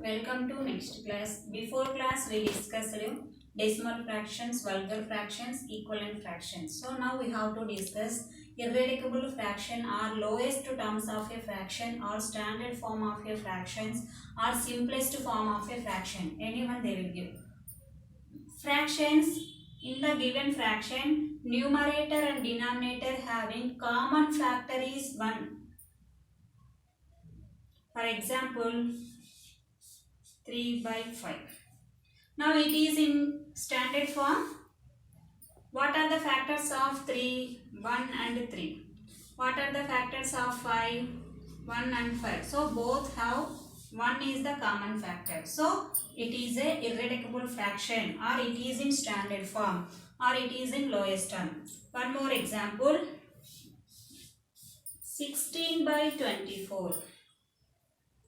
Welcome to next class. Before class we discussed decimal fractions, vulgar fractions, equivalent fractions. So now we have to discuss irreducible fraction or lowest terms of a fraction or standard form of a fractions or simplest form of a fraction. Anyone they will give. Fractions in the given fraction, numerator and denominator having common factor is 1. For example, 3 by 5. Now it is in standard form. What are the factors of 3? 1 and 3. What are the factors of 5? 1 and 5. So both have 1 is the common factor. So it is a irreducible fraction, or it is in standard form, or it is in lowest term. One more example. 16 by 24.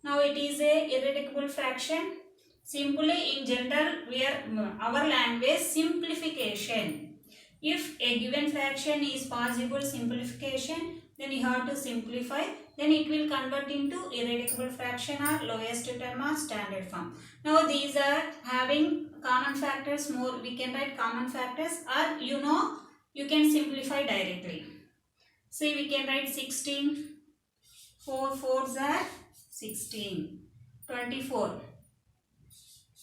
Now it is a irreducible fraction. Simply in general, our language simplification. If a given fraction is possible simplification, then you have to simplify. Then it will convert into irreducible fraction or lowest term or standard form. Now these are having common factors. More we can write common factors, or you can simplify directly. See, we can write 16. 4 4s are 16. 24.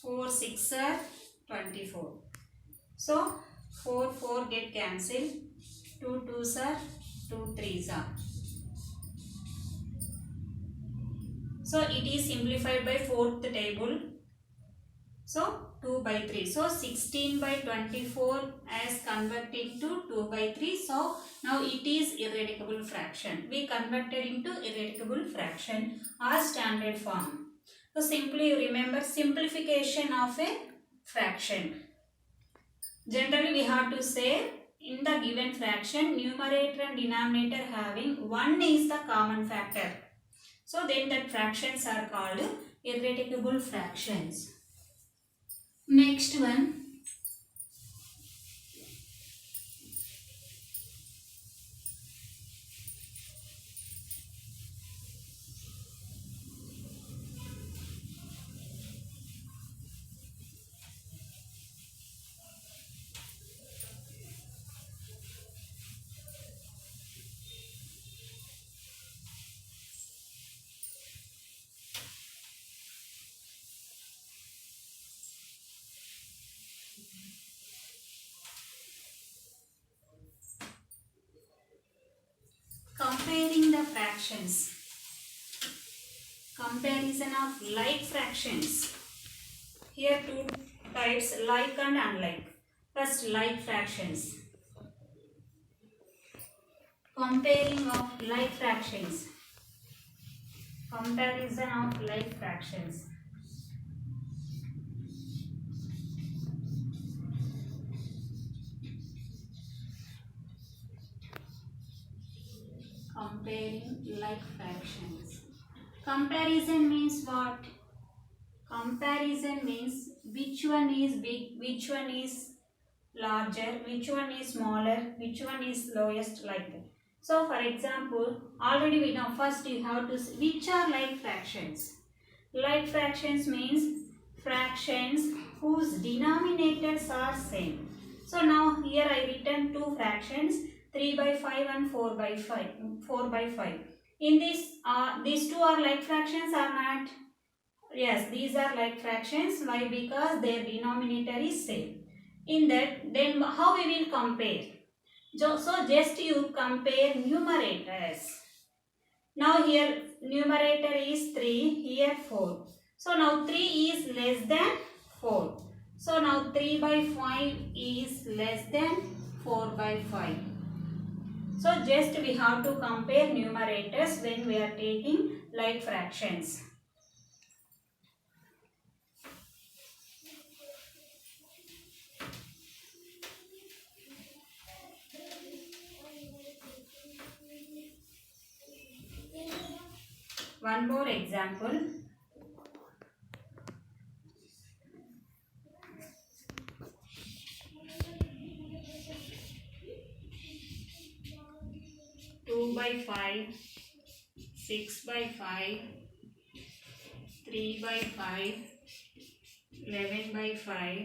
4 6 are 24. So 4 4 get cancelled. 2 2s are 2 3s are. So it is simplified by fourth table. So 2 by 3. So 16 by 24 as converted to 2 by 3. So now it is irreducible fraction. We converted into irreducible fraction or standard form. So simply remember simplification of a fraction. Generally we have to say in the given fraction, numerator and denominator having 1 is the common factor. So then that fractions are called irreducible fractions. Next one. Comparing the fractions. Comparison of like fractions. Here two types, like and unlike. First, like fractions. Comparing of like fractions. Comparison of like fractions. Comparing like fractions. Comparison means what? Comparison means which one is big, which one is larger, which one is smaller, which one is lowest, like that. So for example, already we know, first you have to see which are like fractions. Like fractions means fractions whose denominators are same. So now here I written two fractions, 3 by 5 and 4 by 5. 4 by 5. In this, these two are like fractions or not? Yes, these are like fractions. Why? Because their denominator is same. In that, then how we will compare? So just you compare numerators. Now here numerator is 3, here 4. So now 3 is less than 4. So now 3 by 5 is less than 4 by 5. So just we have to compare numerators when we are taking like fractions. One more example. Two by 5, 6 by 5, 3 by 5, 11 by 5,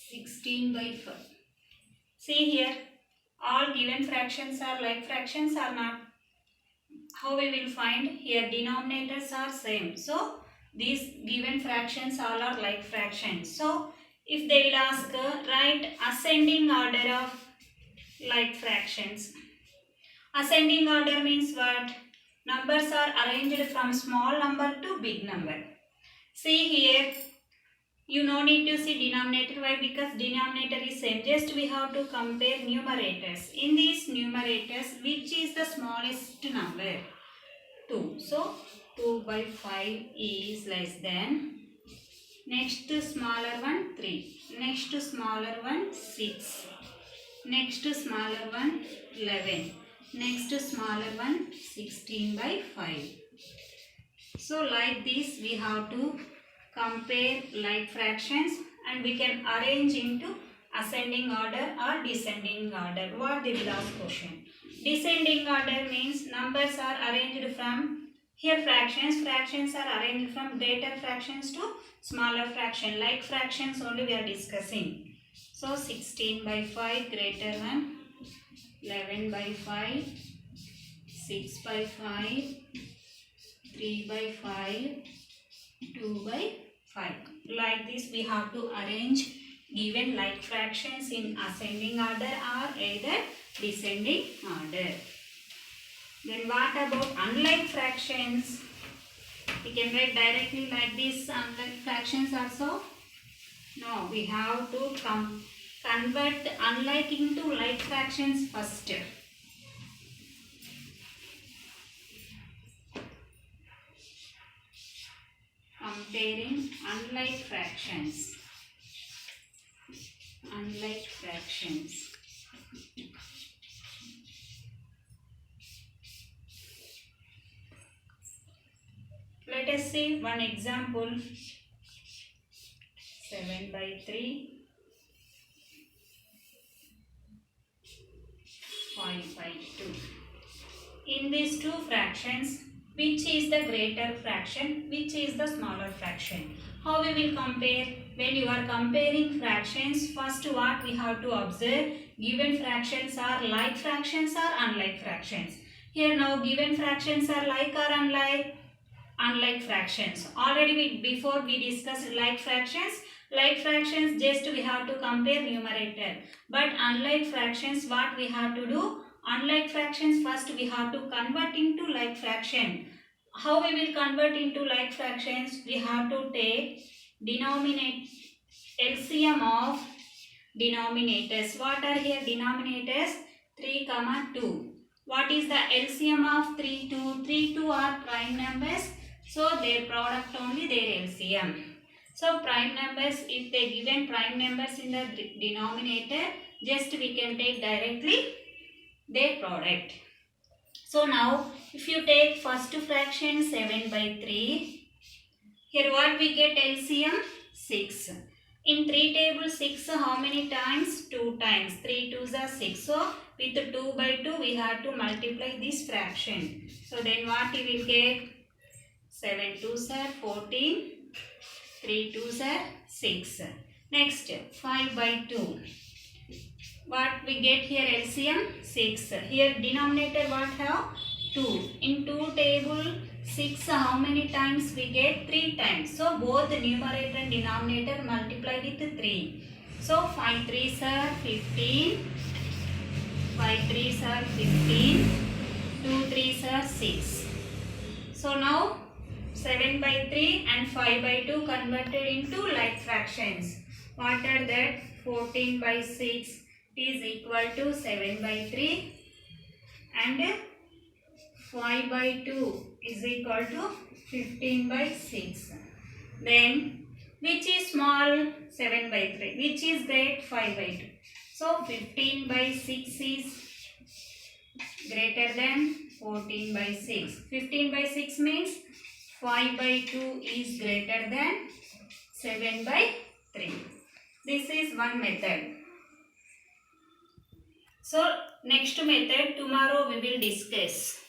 16 by 5. See here, all given fractions are like fractions or not? How we will find? Here denominators are same. So, these given fractions all are like fractions. So, if they will ask, write ascending order of like fractions. Ascending order means what? Numbers are arranged from small number to big number. See here, you no need to see denominator. Why? Because denominator is same. Just we have to compare numerators. In these numerators, which is the smallest number? 2. So, 2 by 5 is less than. Next smaller one 3. Next smaller one 6. Next smaller one 11. Next smaller one 16 by 5. So like this we have to compare like fractions and we can arrange into ascending order or descending order. What they will ask question. Descending order means numbers are arranged from here fractions are arranged from greater fractions to smaller fraction. Like fractions only we are discussing. So 16 by 5 greater than 11 by 5, 6 by 5, 3 by 5, 2 by 5. Like this we have to arrange given like fractions in ascending order or either descending order. Then what about unlike fractions? We can write directly like this unlike fractions also. No, we have to convert unlike into like fractions first. Comparing unlike fractions. Unlike fractions. Let us see one example. 7 by 3, 5 by 2. In these two fractions, which is the greater fraction, which is the smaller fraction? How we will compare? When you are comparing fractions, first what we have to observe, given fractions are like fractions or unlike fractions. Here now given fractions are like or unlike? Unlike fractions. Already before we discussed like fractions. Like fractions just we have to compare numerator. But unlike fractions what we have to do? Unlike fractions first we have to convert into like fraction. How we will convert into like fractions? We have to take LCM of denominators. What are here denominators? 3, 2. What is the LCM of 3, 2? 3, 2 are prime numbers. So their product only their LCM. So prime numbers, if they given prime numbers in the denominator, just we can take directly their product. So now if you take first fraction 7 by 3, here what we get LCM? 6. In 3 table 6 how many times? 2 times. 3 2s are 6. So with 2 by 2 we have to multiply this fraction. So then what we will get? 7 2s are 14. 3 2s are 6. Next 5 by 2. What we get here LCM? 6. Here denominator what have? 2. In 2 table 6 how many times we get? 3 times. So both the numerator and denominator multiply with 3. So 5 3s are 15. 5 3s are 15. 2 3s are 6. So now 7 by 3 and 5 by 2 converted into like fractions. What are that? 14 by 6 is equal to 7 by 3 and 5 by 2 is equal to 15 by 6. Then which is small? 7 by 3. Which is great? 5 by 2. So 15 by 6 is greater than 14 by 6. 15 by 6 means 5 by 2 is greater than 7 by 3. This is one method. So next method tomorrow we will discuss.